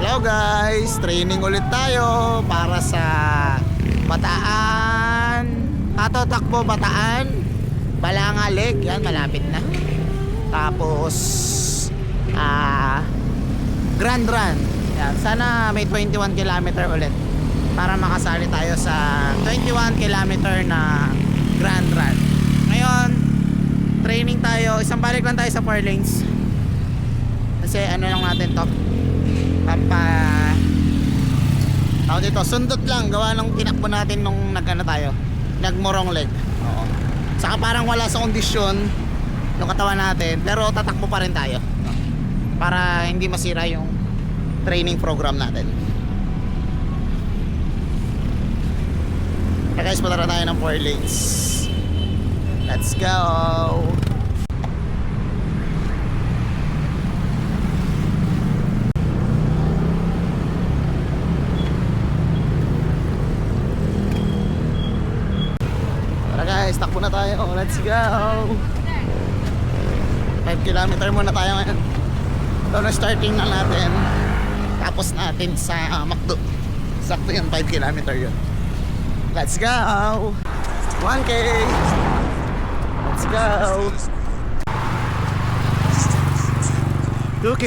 Hello guys, training ulit tayo para sa Bataan, Takbo Bataan, Balanga Lake, yan malapit na. Tapos Grand Run. Yan, sana may 21 kilometer ulit para makasali tayo sa 21 kilometer na Grand Run. Ngayon, training tayo, isang balik lang tayo sa 4 lanes. Kasi ano lang natin to, tawag dito, sundot lang gawa ng tinakbo natin nung nagmorong leg. Oo. Saka parang wala sa kondisyon yung katawan natin, pero tatakbo pa rin tayo para hindi masira yung training program natin. Kaya guys, patara tayo ng 4 lanes. Let's go. Guys, takbo na tayo. Let's go. 5 kilometer muna tayo ngayon. Ito na starting na natin. Tapos natin sa McDo. Sakto yun, 5 kilometer yun. Let's go. 1K. Let's go. 2K.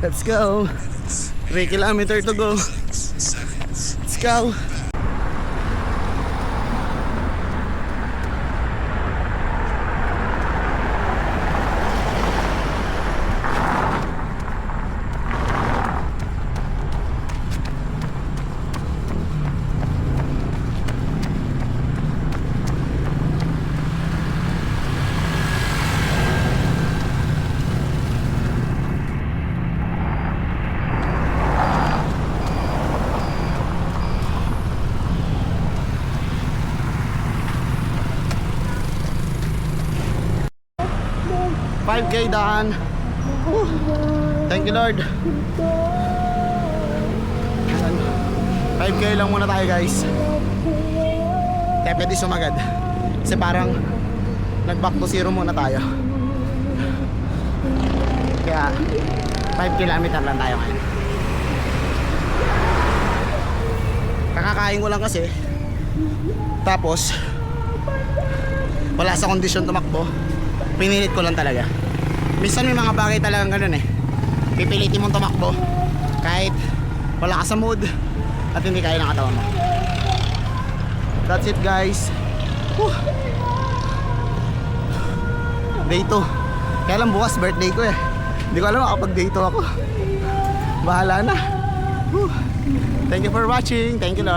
Let's go. 3 kilometer to go. Let's go. 5K daan. Thank you Lord. 5K lang muna tayo guys. Kaya pwede sumagad. Kasi parang nag back to zero muna tayo. Kaya 5 kilometer lang tayo ngayon. Kakakain ko lang kasi. Tapos wala sa kondisyon tumakbo. Pinilit ko lang talaga. Minsan may mga bagay talagang ganun eh. Pipilitin mong tumakbo kahit wala ka sa mood at hindi kaya ng katawan mo. That's it guys. Day 2. Kaya lang bukas birthday ko eh. Hindi ko alam kapag day 2 ako. Bahala na. Thank you for watching. Thank you Lord.